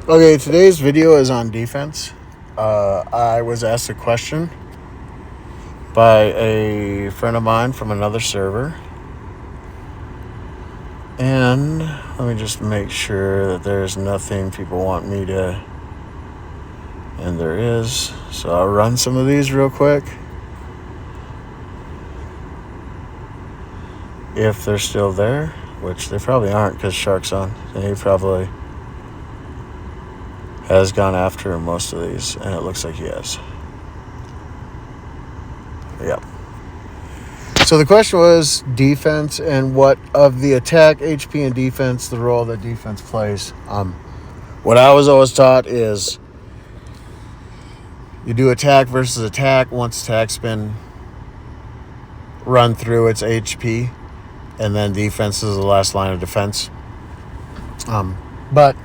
Okay, today's video is on defense. I was asked a question by a friend of mine from another server. And let me just make sure that there's nothing people want me to... And there is. So I'll run some of these real quick. If they're still there, which they probably aren't because Shark's on. And he probably has gone after most of these, and it looks like he has. Yep. So the question was defense and what of the attack, HP, and defense, the role that defense plays. What I was always taught is you do attack versus attack once attack's been run through its HP, and then defense is the last line of defense. But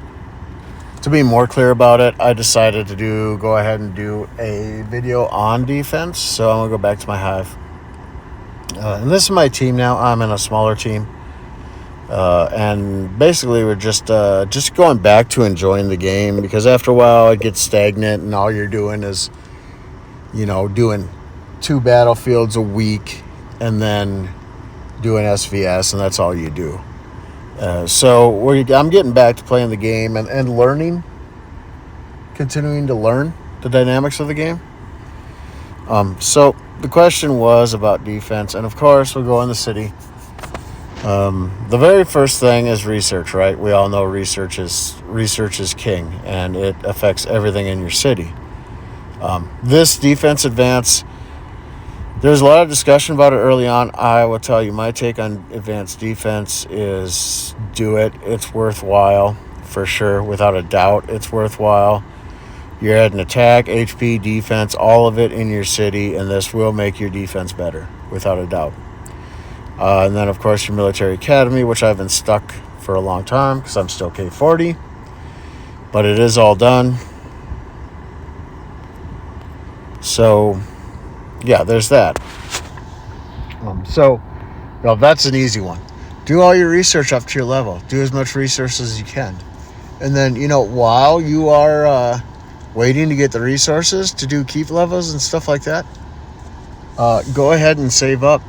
to be more clear about it, I decided to go ahead and do a video on defense. So I'm going to go back to my hive. And this is my team now. I'm in a smaller team. And basically we're just going back to enjoying the game, because after a while it gets stagnant and all you're doing is, doing 2 battlefields a week and then doing SVS, and that's all you do. So I'm getting back to playing the game and learning, continuing to learn the dynamics of the game. So the question was about defense, and of course we'll go in the city. The very first thing is research, right? We all know research is king, and it affects everything in your city. This defense advance, there's a lot of discussion about it early on. I will tell you my take on advanced defense is do it. It's worthwhile, for sure, without a doubt. It's worthwhile. You're adding attack, HP, defense, all of it in your city, and this will make your defense better, without a doubt. And then, of course, your military academy, which I've been stuck for a long time because I'm still K40. But it is all done. So, yeah, there's that. So, that's an easy one. Do all your research up to your level. Do as much research as you can. And then, while you are waiting to get the resources to do keep levels and stuff like that, go ahead and save up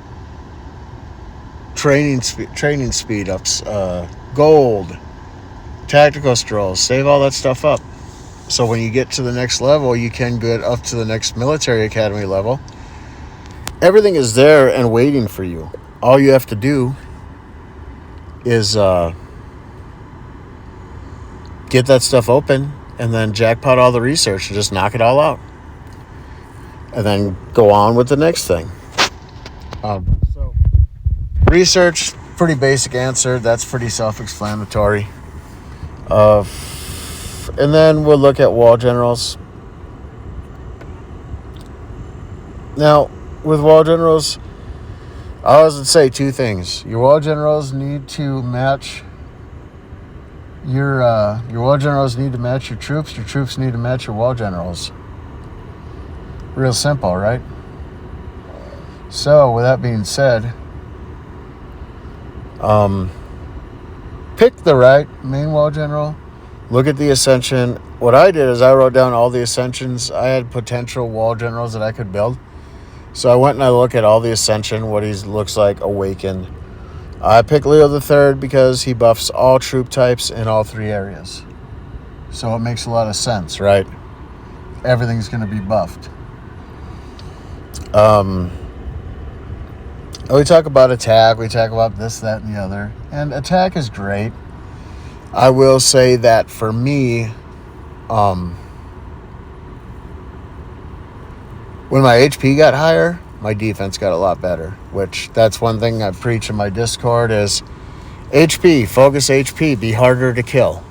training speed ups, gold, tactical strolls. Save all that stuff up. So when you get to the next level, you can get up to the next military academy level. Everything is there and waiting for you. All you have to do is get that stuff open and then jackpot all the research and just knock it all out. And then go on with the next thing. So research, pretty basic answer. That's pretty self-explanatory. And then we'll look at wall generals. Now, with wall generals, I always would say 2 things. Your wall generals need to match your wall generals need to match your troops. Your troops need to match your wall generals. Real simple, right? So, with that being said, pick the right main wall general. Look at the ascension. What I did is I wrote down all the ascensions. I had potential wall generals that I could build. So I went and I looked at all the ascension, what he looks like awakened. I picked Leo III because he buffs all troop types in all 3 areas. So it makes a lot of sense, right? Everything's going to be buffed. We talk about attack. We talk about this, that, and the other. And attack is great. I will say that for me, when my HP got higher, my defense got a lot better, which that's one thing I preach in my Discord is HP, focus HP, be harder to kill.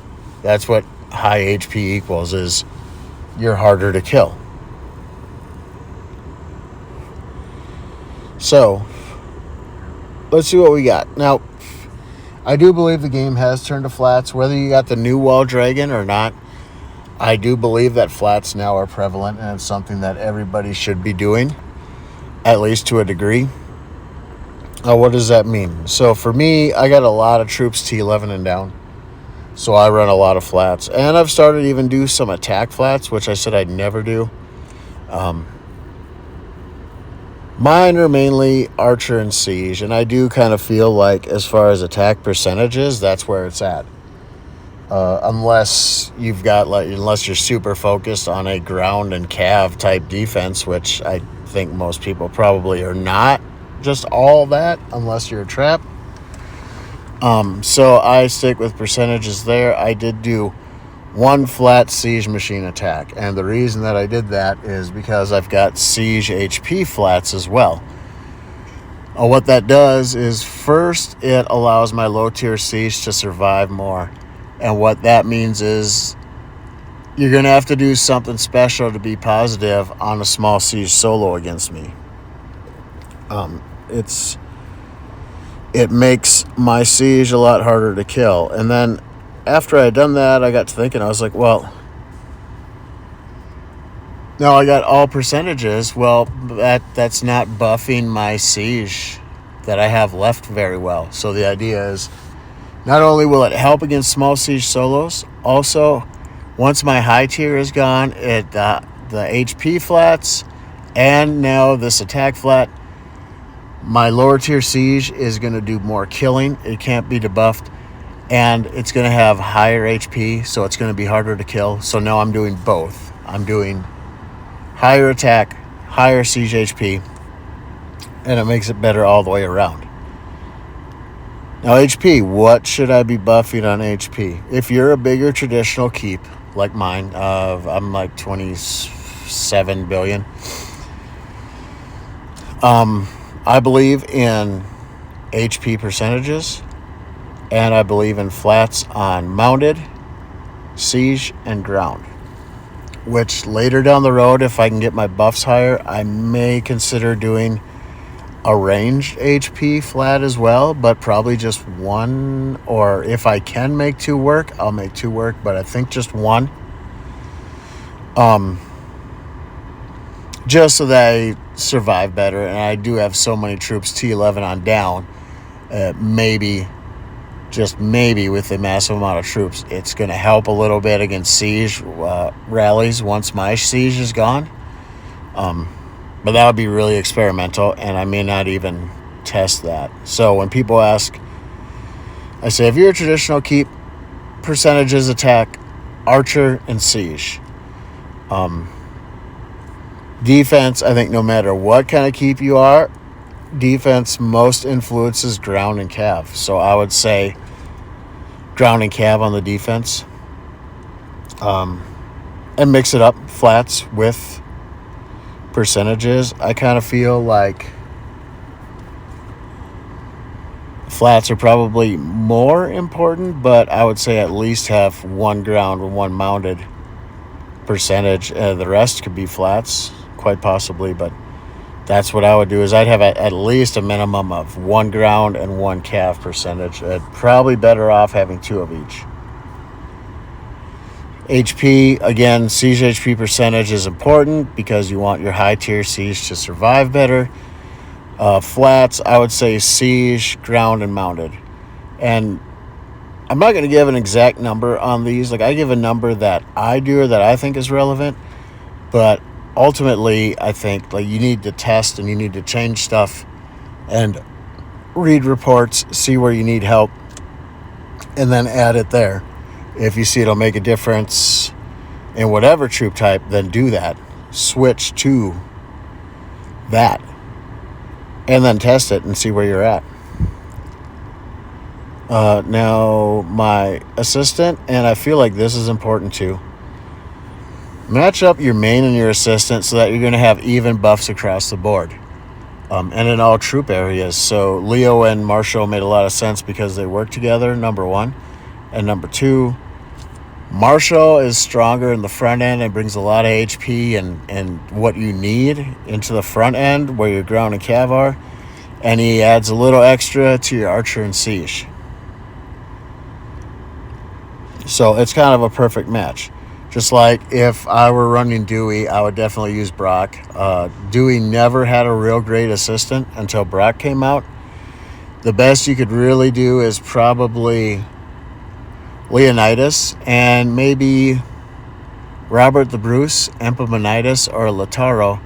That's what high HP equals, is you're harder to kill. So, let's see what we got. Now, I do believe the game has turned to flats, whether you got the new wall dragon or not. I do believe that flats now are prevalent, and it's something that everybody should be doing, at least to a degree. What does that mean? So for me, I got a lot of troops T11 and down. So I run a lot of flats. And I've started to even do some attack flats, which I said I'd never do. Mine are mainly Archer and Siege, and I do kind of feel like as far as attack percentages, that's where it's at. Unless you're super focused on a ground and cav type defense, which I think most people probably are not just all that, unless you're a trap. So I stick with percentages there. I did do one flat Siege machine attack, and the reason that I did that is because I've got Siege HP flats as well. What that does is, first, it allows my low tier Siege to survive more, and what that means is you're going to have to do something special to be positive on a small Siege solo against me. It makes my Siege a lot harder to kill. And then after I had done that, I got to thinking, I was like, well, no, I got all percentages. Well, that's not buffing my Siege that I have left very well. So the idea is, not only will it help against small Siege solos, also, once my high tier is gone, the HP flats and now this attack flat, my lower tier Siege is going to do more killing. It can't be debuffed. And it's going to have higher HP, so it's going to be harder to kill. So now I'm doing both. I'm doing higher attack, higher Siege HP, and it makes it better all the way around. Now HP, what should I be buffing on HP? If you're a bigger traditional keep, like mine, I'm like 27 billion. I believe in HP percentages, and I believe in flats on mounted, Siege, and ground. Which later down the road, if I can get my buffs higher, I may consider doing a ranged HP flat as well, but probably just one, or if I can make two work, I'll make two work, but I think just one. Just so that I survive better, and I do have so many troops T11 on down, maybe with a massive amount of troops, it's going to help a little bit against Siege rallies once my Siege is gone. But that would be really experimental, and I may not even test that. So when people ask, I say, if you're a traditional keep, percentages attack, Archer, and Siege. Defense, I think no matter what kind of keep you are, defense most influences ground and cav. So I would say ground and cav on the defense. And mix it up, flats with percentages. I kind of feel like flats are probably more important, but I would say at least have one ground and one mounted percentage. The rest could be flats, quite possibly, but that's what I would do, is I'd have at least a minimum of one ground and one cav percentage. Probably better off having two of each. HP, again, Siege HP percentage is important because you want your high tier Siege to survive better. Flats, I would say Siege, ground, and mounted. And I'm not going to give an exact number on these. Like, I give a number that I do or that I think is relevant, but ultimately, I think like you need to test and you need to change stuff and read reports, see where you need help, and then add it there. If you see it'll make a difference in whatever troop type, then do that. Switch to that. And then test it and see where you're at. Now, my assistant, and I feel like this is important too, match up your main and your assistant so that you're going to have even buffs across the board. And in all troop areas. So Leo and Marshall made a lot of sense because they work together, number one. And number two, Marshall is stronger in the front end and brings a lot of HP and what you need into the front end where your ground and cav are. And he adds a little extra to your Archer and Siege. So it's kind of a perfect match. Just like if I were running Dewey, I would definitely use Brock. Dewey never had a real great assistant until Brock came out. The best you could really do is probably Leonidas, and maybe Robert the Bruce, Empomonitis, or Lautaro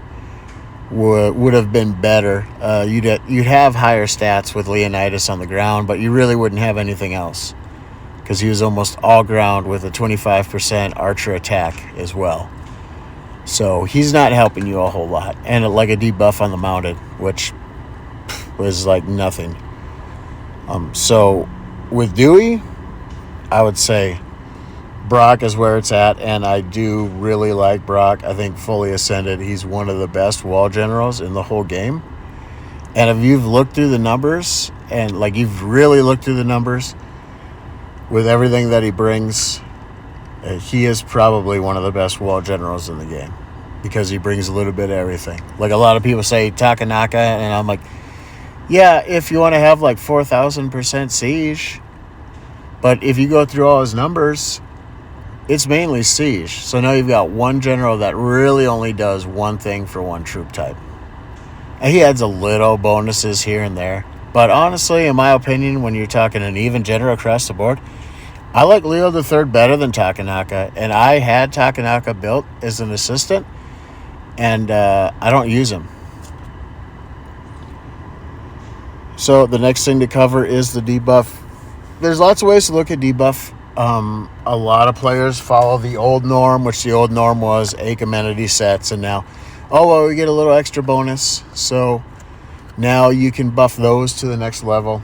would have been better. You'd have higher stats with Leonidas on the ground, but you really wouldn't have anything else because he was almost all ground with a 25% archer attack as well. So he's not helping you a whole lot. And like a debuff on the mounted, which was like nothing. So with Dewey, I would say Brock is where it's at, and I do really like Brock. I think fully ascended, he's one of the best wall generals in the whole game. And if you've looked through the numbers, and like you've really looked through the numbers with everything that he brings, he is probably one of the best wall generals in the game because he brings a little bit of everything. Like a lot of people say Takanaka, and I'm like, yeah, if you want to have like 4,000% siege, but if you go through all his numbers, it's mainly siege. So now you've got one general that really only does one thing for one troop type. And he adds a little bonuses here and there. But honestly, in my opinion, when you're talking an even general across the board, I like Leo III better than Takanaka. And I had Takanaka built as an assistant, and I don't use him. So the next thing to cover is the debuff. There's lots of ways to look at debuff. A lot of players follow the old norm, which the old norm was Ake amenity sets, and now, we get a little extra bonus. So now you can buff those to the next level.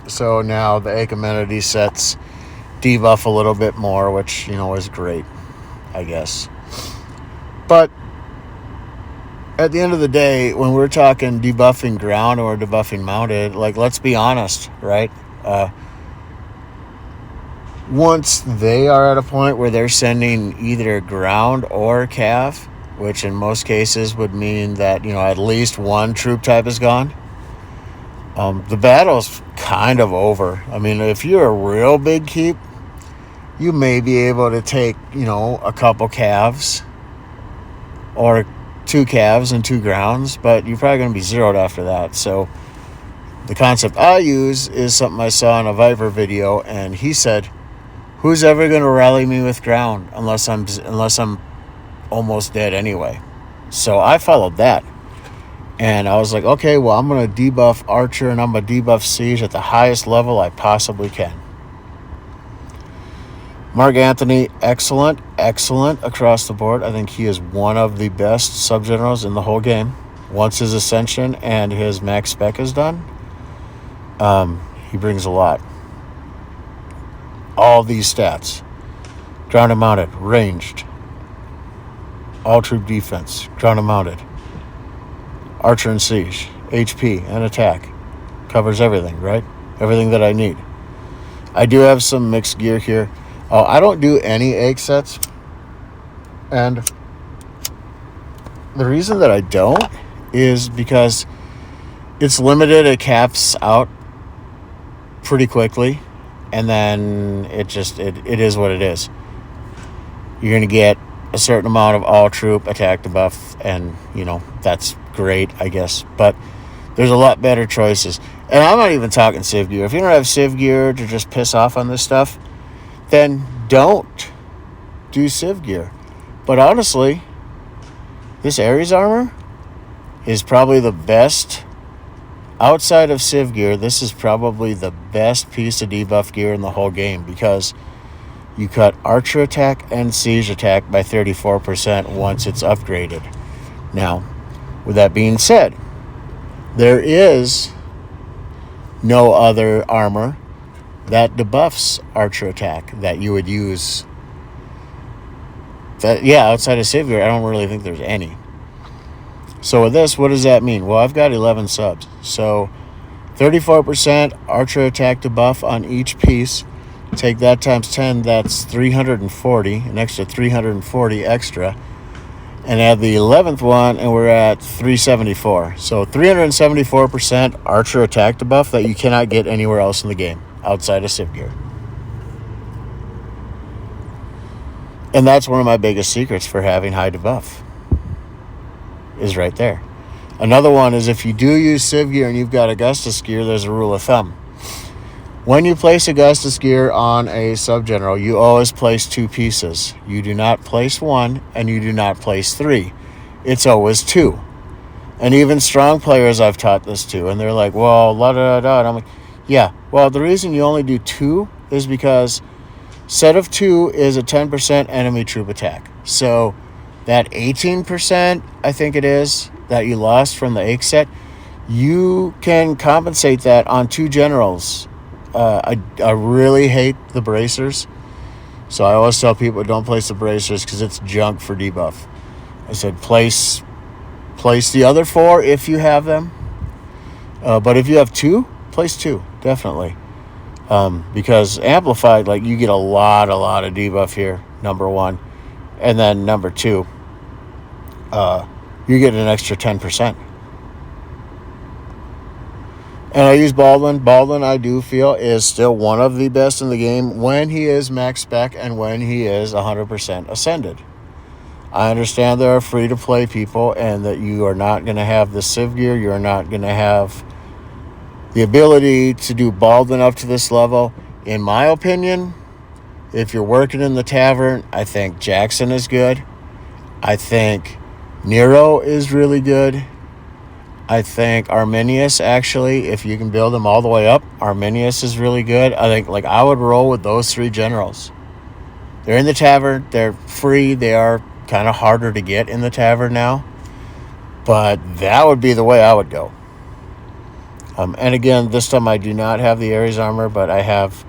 So now the Ake amenity sets debuff a little bit more, which, is great, I guess. But at the end of the day, when we're talking debuffing ground or debuffing mounted, like, let's be honest, right? Once they are at a point where they're sending either ground or cav, which in most cases would mean that, at least one troop type is gone, the battle's kind of over. I mean, if you're a real big keep, you may be able to take, a couple calves or 2 calves and 2 grounds, but you're probably going to be zeroed after that. So the concept I use is something I saw in a Viper video, and he said, who's ever going to rally me with ground unless I'm almost dead anyway? So I followed that. And I was like, okay, well, I'm going to debuff Archer and I'm going to debuff Siege at the highest level I possibly can. Mark Anthony, excellent across the board. I think he is one of the best subgenerals in the whole game. Once his Ascension and his max spec is done, he brings a lot. All these stats: ground and mounted, ranged, all troop defense, ground and mounted, archer and siege, HP and attack, covers everything, right? Everything that I need. I do have some mixed gear here. I don't do any egg sets, and the reason that I don't is because it's limited. It caps out pretty quickly. And then it is what it is. You're going to get a certain amount of all troop attack debuff, and, that's great, I guess. But there's a lot better choices. And I'm not even talking Civ gear. If you don't have Civ gear to just piss off on this stuff, then don't do Civ gear. But honestly, this Ares armor is probably the best. Outside of Civ gear, this is probably the best piece of debuff gear in the whole game because you cut archer attack and siege attack by 34% once it's upgraded. Now, with that being said, there is no other armor that debuffs archer attack that you would use. Outside of Civ gear, I don't really think there's any. So with this, what does that mean? Well, I've got 11 subs. So 34% archer attack debuff on each piece. Take that times 10, that's 340, an extra 340 extra. And add the 11th one, and we're at 374. So 374% archer attack debuff that you cannot get anywhere else in the game outside of Civ gear. And that's one of my biggest secrets for having high debuff. Is right there. Another one is if you do use Civ gear and you've got Augustus gear, there's a rule of thumb. When you place Augustus gear on a subgeneral, you always place 2 pieces. You do not place 1, and you do not place 3. It's always 2. And even strong players I've taught this to, and they're like, well, la da da da. And I'm like, yeah, well, the reason you only do 2 is because set of 2 is a 10% enemy troop attack. So that 18%, I think it is, that you lost from the Ache set, you can compensate that on 2 generals. I really hate the bracers. So I always tell people don't place the bracers because it's junk for debuff. I said place the other 4 if you have them. But if you have 2, place 2, definitely. Because amplified, like, you get a lot of debuff here, number 1. And then number 2, you get an extra 10%. And I use Baldwin. Baldwin, I do feel, is still one of the best in the game when he is max spec and when he is 100% ascended. I understand there are free-to-play people and that you are not going to have the Civ gear. You're not going to have the ability to do Baldwin up to this level. In my opinion, if you're working in the tavern, I think Jackson is good. I think Nero is really good. I think Arminius, actually, if you can build them all the way up, Arminius is really good. I think, like, I would roll with those 3 generals. They're in the tavern. They're free. They are kind of harder to get in the tavern now. But that would be the way I would go. And again, this time I do not have the Ares armor, but I have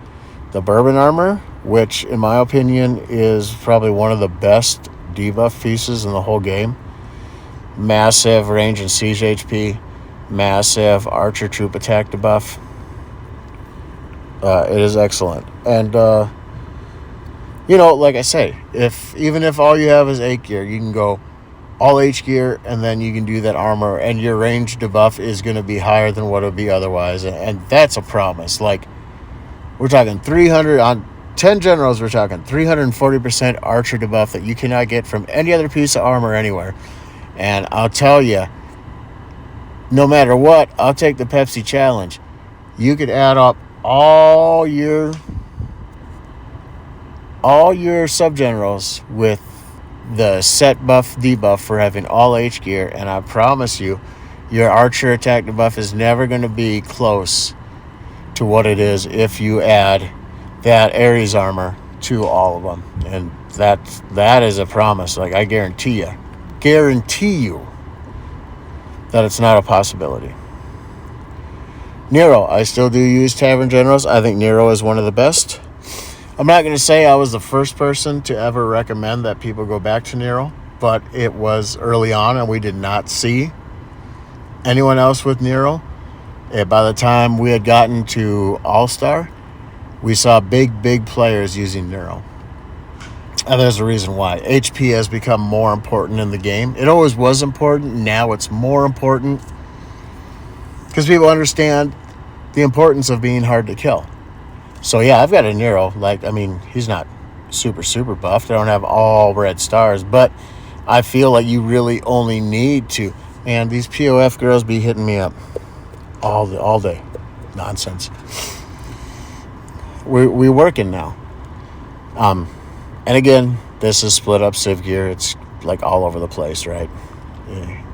the Bourbon armor, which, in my opinion, is probably one of the best debuff pieces in the whole game. Massive range and siege HP, massive archer troop attack debuff. It is excellent. And, like I say, even if all you have is 8 gear, you can go all H gear, and then you can do that armor, and your range debuff is going to be higher than what it would be otherwise. And that's a promise. Like, we're talking 300 on 10 generals, we're talking 340% archer debuff that you cannot get from any other piece of armor anywhere. And I'll tell you, no matter what, I'll take the Pepsi challenge. You could add up all your subgenerals with the set buff debuff for having all H gear, and I promise you, your archer attack debuff is never going to be close to what it is if you add that Ares armor to all of them. And that is a promise. Like, I guarantee you that it's not a possibility. Nero, I still do use Tavern Generals. I think Nero is one of the best. I'm not going to say I was the first person to ever recommend that people go back to Nero, but it was early on and we did not see anyone else with Nero. And by the time we had gotten to All-Star, we saw big players using Nero. And there's a reason why. HP has become more important in the game. It always was important. Now it's more important because people understand the importance of being hard to kill. So, yeah, I've got a Nero. Like, I mean, he's not super buffed. I don't have all red stars. But I feel like you really only need to. Man, these POF girls be hitting me up all day. Nonsense. We're working now. And again, this is split up Civ gear. It's like all over the place, right? Yeah.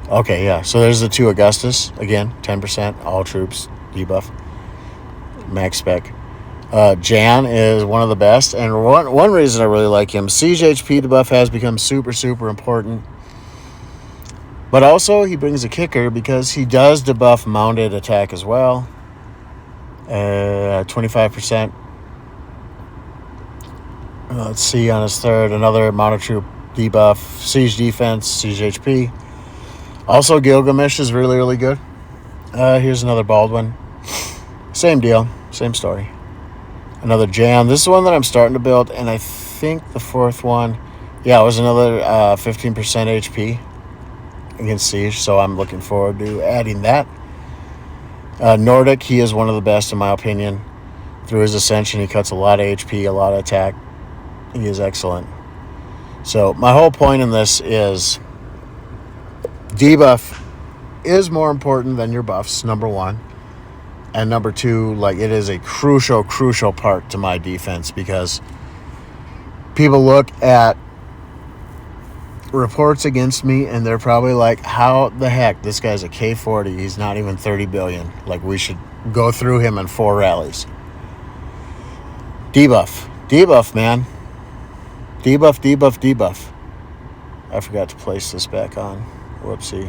Okay, yeah. So there's the 2 Augustus. Again, 10%, all troops, debuff, max spec. Jan is one of the best. And one reason I really like him, siege HP debuff has become super important. But also, he brings a kicker because he does debuff mounted attack as well. 25%. Let's see, on his 3rd, another mounted troop debuff, siege defense, siege HP. Also, Gilgamesh is really good. Here's another Baldwin. Same deal, same story. Another Jan. This is one that I'm starting to build, and I think the 4th one, yeah, it was another 15% HP against siege, so I'm looking forward to adding that. Nordic, he is one of the best in my opinion. Through his ascension, he cuts a lot of HP, a lot of attack. He is excellent. So my whole point in this is debuff is more important than your buffs, number one. And number two, like, it is a crucial part to my defense, because people look at reports against me and they're probably like, how the heck, this guy's a K40, he's not even 30 billion, like, we should go through him in 4 rallies. Debuff, man. Debuff. I forgot to place this back on. Whoopsie.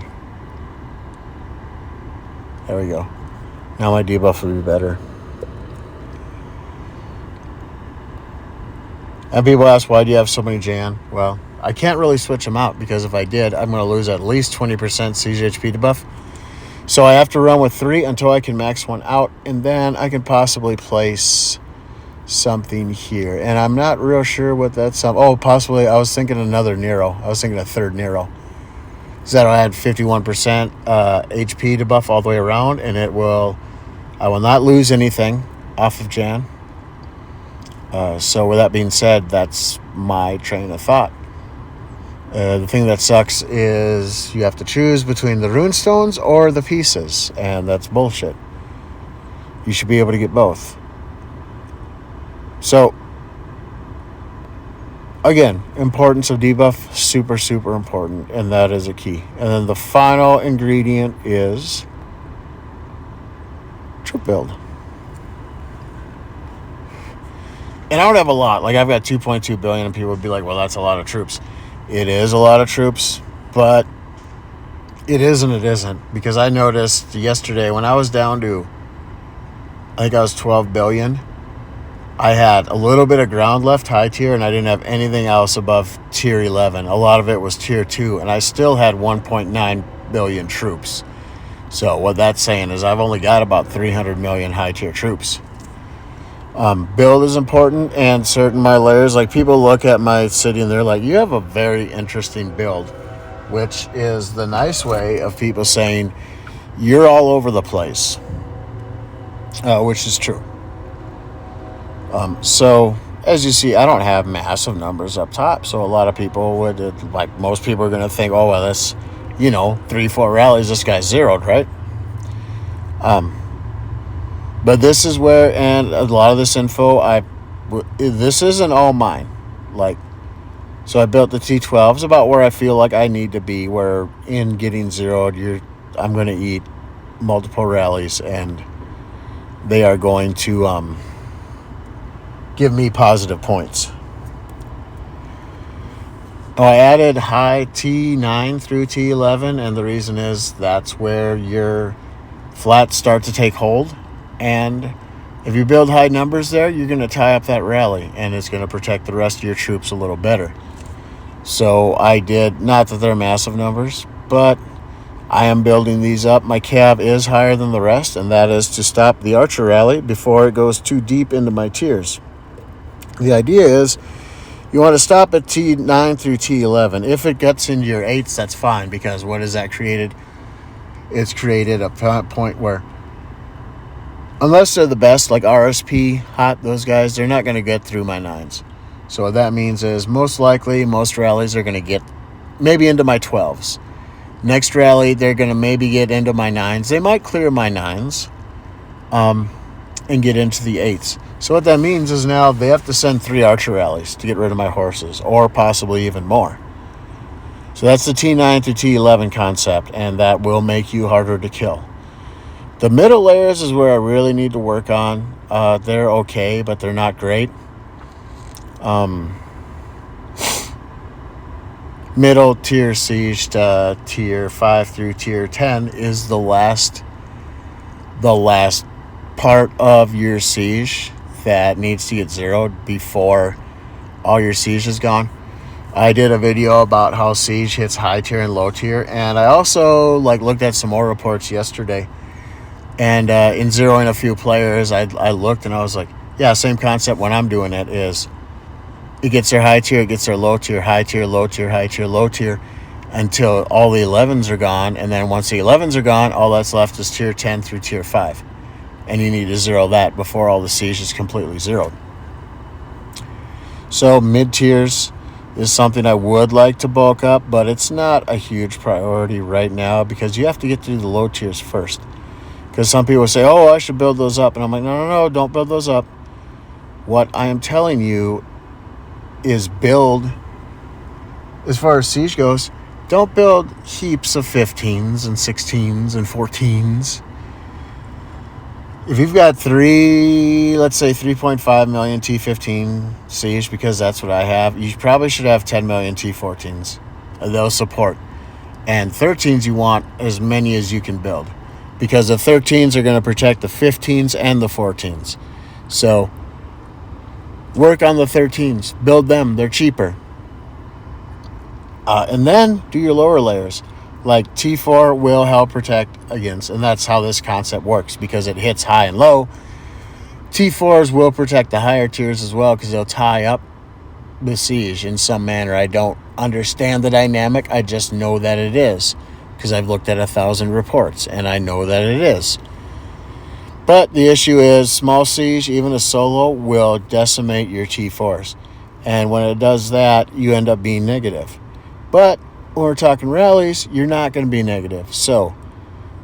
There we go. Now my debuff will be better. And people ask, why do you have so many Jan? Well, I can't really switch them out, because if I did, I'm going to lose at least 20% siege HP debuff. So I have to run with 3 until I can max one out, and then I can possibly place something here. And I'm not real sure what that's... Oh, possibly, I was thinking another Nero. I was thinking a third Nero. So that'll add 51% HP debuff all the way around, and I will not lose anything off of Jan. So with that being said, that's my train of thought. The thing that sucks is you have to choose between the runestones or the pieces, and that's bullshit. You should be able to get both. So, again, importance of debuff, super important, and that is a key. And then the final ingredient is troop build. And I don't have a lot. Like, I've got 2.2 billion, and people would be like, well, that's a lot of troops. It is a lot of troops, but it is and it isn't. Because I noticed yesterday when I was down to, I think I was 12 billion, I had a little bit of ground left, high tier, and I didn't have anything else above tier 11. A lot of it was tier 2, and I still had 1.9 billion troops. So what that's saying is I've only got about 300 million high tier troops. Build is important, and certain my layers, like, people look at my city and they're like, you have a very interesting build, which is the nice way of people saying you're all over the place, which is true. So as you see, I don't have massive numbers up top, so a lot of people would, like, most people are going to think, oh, well, that's, 3-4 rallies, this guy's zeroed, right? But this is where, and a lot of this info, this isn't all mine. Like, so I built the T12s about where I feel like I need to be, where in getting zeroed, I'm going to eat multiple rallies, and they are going to give me positive points. I added high T9 through T11, and the reason is that's where your flats start to take hold. And if you build high numbers there, you're going to tie up that rally, and it's going to protect the rest of your troops a little better. So I did, not that they're massive numbers, but I am building these up. My cav is higher than the rest, and that is to stop the archer rally before it goes too deep into my tiers. The idea is you want to stop at T9 through T11. If it gets into your 8s, that's fine, because what has that created? It's created a point where, unless they're the best, like RSP, Hot, those guys, they're not going to get through my 9s. So what that means is most likely most rallies are going to get maybe into my 12s. Next rally, they're going to maybe get into my 9s. They might clear my 9s and get into the 8s. So what that means is now they have to send 3 archer rallies to get rid of my horses, or possibly even more. So that's the T9 through T11 concept, and that will make you harder to kill. The middle layers is where I really need to work on. They're okay, but they're not great. Middle tier siege to tier 5 through tier 10 is the last part of your siege that needs to get zeroed before all your siege is gone. I did a video about how siege hits high tier and low tier, and I also looked at some more reports yesterday. And in zeroing a few players, I looked and I was like, yeah, same concept when I'm doing it is it gets their high tier, it gets their low tier, high tier, low tier, high tier, low tier, until all the 11s are gone. And then once the 11s are gone, all that's left is tier 10 through tier 5. And you need to zero that before all the siege is completely zeroed. So mid tiers, is something I would like to bulk up, but it's not a huge priority right now because you have to get through the low tiers first. Because some people say, oh, I should build those up. And I'm like, no, don't build those up. What I am telling you is build, as far as siege goes, don't build heaps of 15s and 16s and 14s. If you've got let's say 3.5 million T15 siege, because that's what I have, you probably should have 10 million T14s. They'll support. And 13s, you want as many as you can build, because the 13s are going to protect the 15s and the 14s. So work on the 13s. Build them. They're cheaper. And then do your lower layers. Like T4 will help protect against, and that's how this concept works, because it hits high and low. T4s will protect the higher tiers as well, because they'll tie up the siege in some manner. I don't understand the dynamic. I just know that it is, because I've looked at 1,000 reports, and I know that it is. But the issue is small siege, even a solo, will decimate your T4s. And when it does that, you end up being negative. But when we're talking rallies, you're not going to be negative. So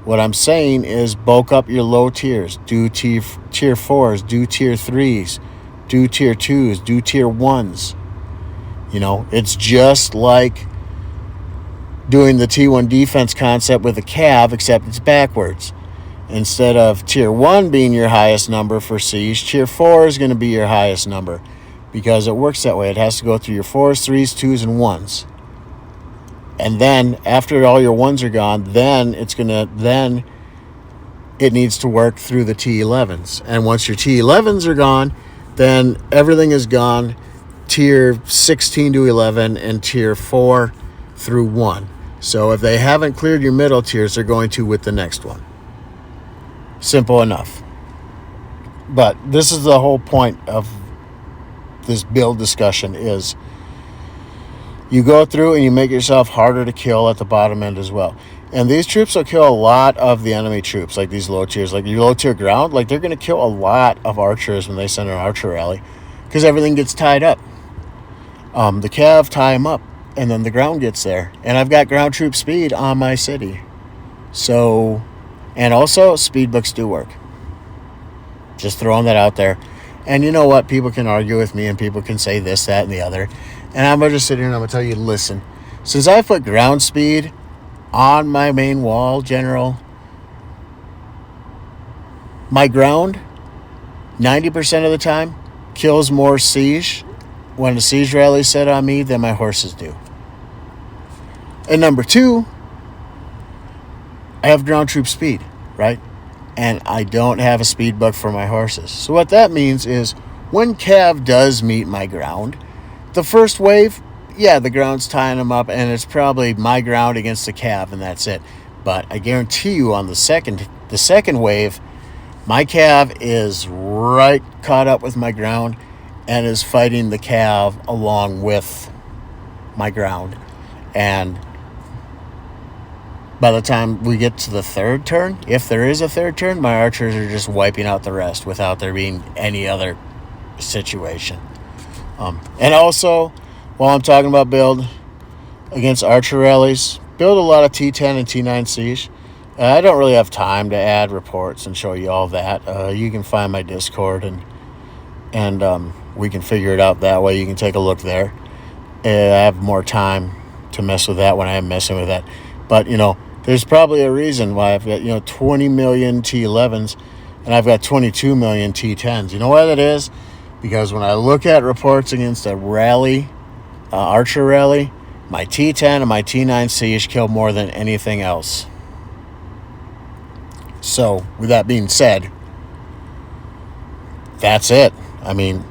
what I'm saying is bulk up your low tiers. Do tier 4s, do tier 3s, do tier 2s, do tier 1s. You know, it's just like doing the T1 defense concept with a cav, except it's backwards. Instead of tier 1 being your highest number for siege, tier 4 is going to be your highest number, because it works that way. It has to go through your 4s, 3s, 2s, and 1s. And then after all your 1s are gone, then it needs to work through the T11s. And once your T11s are gone, then everything is gone, tier 16 to 11 and tier 4 through 1. So if they haven't cleared your middle tiers, they're going to with the next one. Simple enough. But this is the whole point of this build discussion, is you go through and you make yourself harder to kill at the bottom end as well. And these troops will kill a lot of the enemy troops, like these low tiers, like your low tier ground. Like, they're going to kill a lot of archers when they send an archer rally, because everything gets tied up. The cav tie them up, and then the ground gets there. And I've got ground troop speed on my city. So, and also speed books do work. Just throwing that out there. And you know what? People can argue with me, and people can say this, that, and the other. And I'm going to just sit here and I'm going to tell you, listen, since I put ground speed on my main wall, General, my ground, 90% of the time, kills more siege when the siege rally is set on me than my horses do. And number 2, I have ground troop speed, right? And I don't have a speed book for my horses. So what that means is when cav does meet my ground, the first wave, yeah, the ground's tying them up, and it's probably my ground against the cav, and that's it. But I guarantee you on the second wave, my cav is right caught up with my ground and is fighting the cav along with my ground. And by the time we get to the third turn, if there is a third turn, my archers are just wiping out the rest without there being any other situation. And also, while I'm talking about build against archer rallies, build a lot of T10 and T9 siege. I don't really have time to add reports and show you all that. You can find my Discord, and we can figure it out that way. You can take a look there. I have more time to mess with that when I am messing with that. But, you know, there's probably a reason why I've got, 20 million T11s and I've got 22 million T10s. You know why that is? Because when I look at reports against a rally, archer rally, my T10 and my T9 siege kill more than anything else. So, with that being said, that's it. I mean,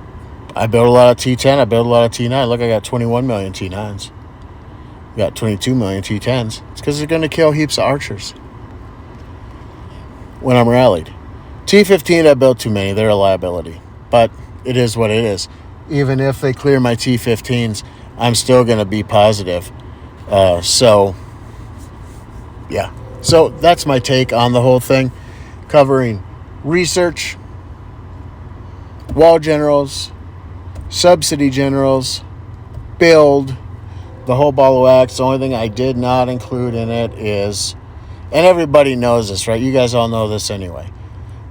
I build a lot of T10, I build a lot of T9. Look, I got 21 million T9s. I got 22 million T10s. It's because they're going to kill heaps of archers when I'm rallied. T15, I built too many. They're a liability. But it is what it is. Even if they clear my T15s, I'm still going to be positive. So, yeah. So that's my take on the whole thing, covering research, wall generals, subsidy generals, build the whole ball of wax. The only thing I did not include in it is, and everybody knows this, right? You guys all know this anyway,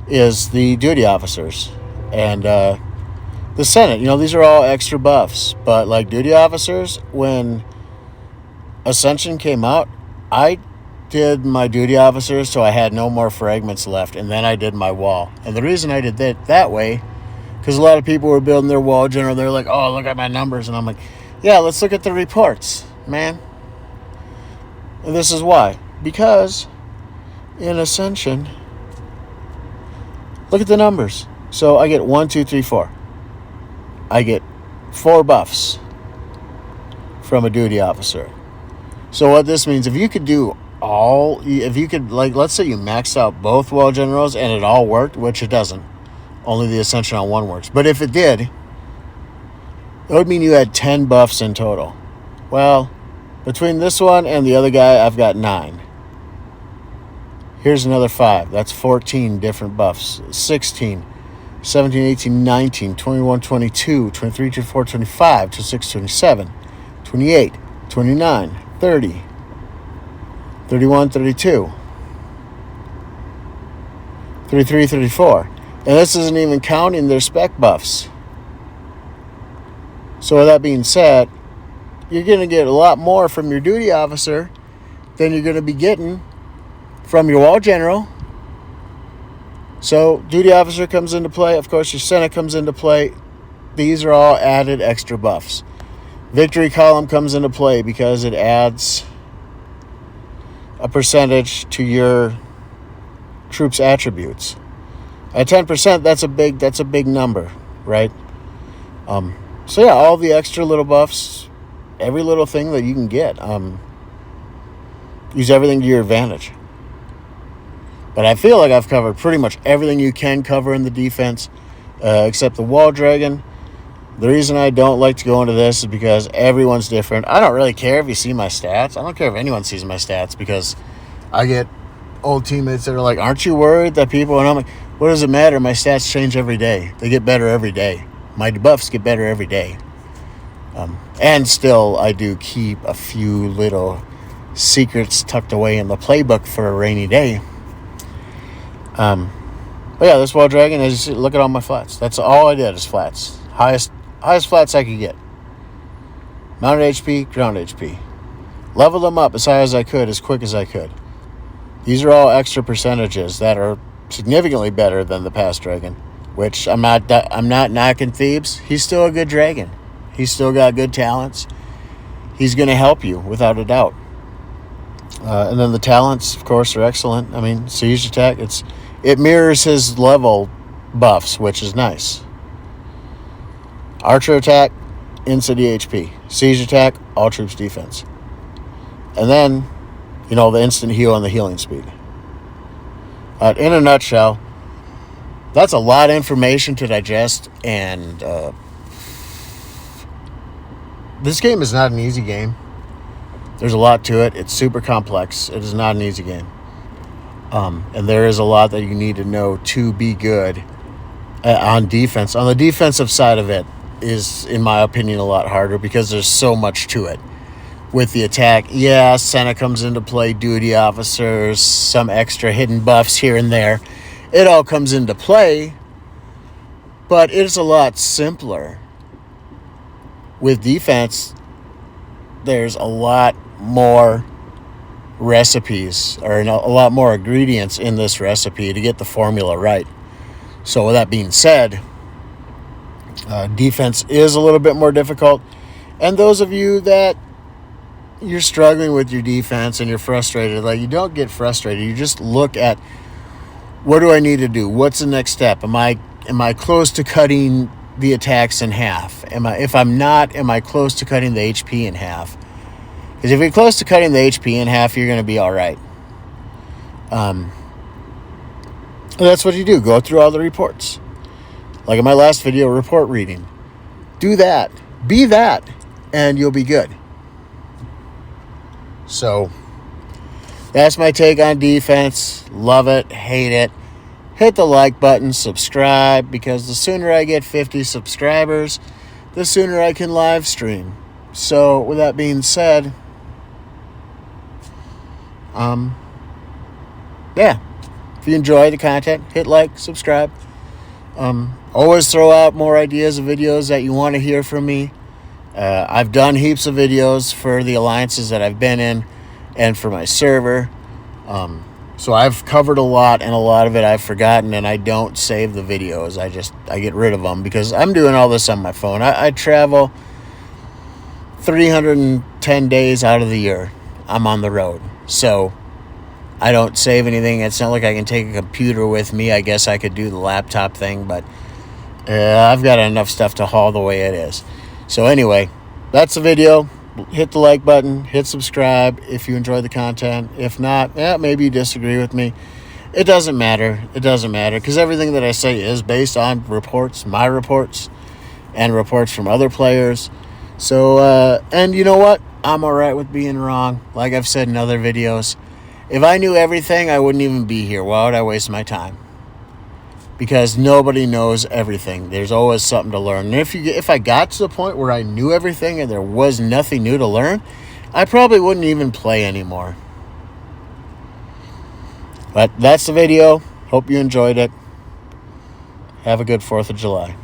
is the duty officers and the Senate. These are all extra buffs. But like duty officers, when Ascension came out, I did my duty officers so I had no more fragments left, and then I did my wall. And the reason I did that way, because a lot of people were building their wall general, they're like, oh, look at my numbers. And I'm like, yeah, let's look at the reports, man. And this is why. Because in Ascension, look at the numbers. So I get 1, 2, 3, 4. I get 4 buffs from a duty officer. So what this means, if you could let's say you maxed out both wall generals and it all worked, which it doesn't. Only the Ascension on one works. But if it did, it would mean you had 10 buffs in total. Well, between this one and the other guy, I've got 9. Here's another 5. That's 14 different buffs. 16, 17, 18, 19, 21, 22, 23, 24, 25, 26, 27, 28, 29, 30, 31, 32, 33, 34. And this isn't even counting their spec buffs. So with that being said, you're going to get a lot more from your duty officer than you're going to be getting from your wall general. So duty officer comes into play. Of course, your Senate comes into play. These are all added extra buffs. Victory column comes into play because it adds a percentage to your troops' attributes. At 10%, that's a big number, right? So yeah, all the extra little buffs, every little thing that you can get, use everything to your advantage. But I feel like I've covered pretty much everything you can cover in the defense, except the wall dragon. The reason I don't like to go into this is because everyone's different. I don't really care if you see my stats. I don't care if anyone sees my stats, because I get old teammates that are like, aren't you worried that people... And I'm like, what does it matter? My stats change every day. They get better every day. My debuffs get better every day. And still, I do keep a few little secrets tucked away in the playbook for a rainy day. But yeah, this wall dragon, as you see, look at all my flats. That's all I did is flats. Highest flats I could get. Mounted HP, ground HP. Leveled them up as high as I could, as quick as I could. These are all extra percentages that are significantly better than the past dragon, which I'm not knocking Thebes. He's still a good dragon. He's still got good talents. He's going to help you without a doubt. And then the talents, of course, are excellent. I mean, siege attack, it mirrors his level buffs, which is nice. Archer attack, instant HP. Siege attack, all troops defense. And then, the instant heal and the healing speed. In a nutshell, that's a lot of information to digest, and this game is not an easy game. There's a lot to it. It's super complex. It is not an easy game. And there is a lot that you need to know to be good on defense. On the defensive side of it is, in my opinion, a lot harder because there's so much to it. With the attack, yeah, Senna comes into play, duty officers, some extra hidden buffs here and there. It all comes into play, but it's a lot simpler. With defense, there's a lot more recipes, or a lot more ingredients in this recipe to get the formula right. So with that being said, defense is a little bit more difficult. And those of you that you're struggling with your defense and you're frustrated, like, you don't get frustrated. You just look at, what do I need to do? What's the next step? Am I close to cutting the attacks in half? If I'm not, am I close to cutting the HP in half? Because if you're close to cutting the HP in half, you're going to be all right. That's what you do. Go through all the reports. Like in my last video, report reading. Do that. Be that. And you'll be good. So, that's my take on defense. Love it. Hate it. Hit the like button. Subscribe. Because the sooner I get 50 subscribers, the sooner I can live stream. So with that being said, yeah, if you enjoy the content, hit like, subscribe. Always throw out more ideas of videos that you want to hear from me. I've done heaps of videos for the alliances that I've been in and for my server. So I've covered a lot, and a lot of it I've forgotten, and I don't save the videos. I get rid of them because I'm doing all this on my phone. I travel 310 days out of the year. I'm on the road. So I don't save anything. It's not like I can take a computer with me. I guess I could do the laptop thing, but I've got enough stuff to haul the way it is. So anyway, that's the video. Hit the like button. Hit subscribe if you enjoy the content. If not, maybe you disagree with me. It doesn't matter. It doesn't matter because everything that I say is based on reports, my reports, and reports from other players. So, and you know what? I'm all right with being wrong. Like I've said in other videos, if I knew everything, I wouldn't even be here. Why would I waste my time? Because nobody knows everything. There's always something to learn. And if I got to the point where I knew everything and there was nothing new to learn, I probably wouldn't even play anymore. But that's the video. Hope you enjoyed it. Have a good 4th of July.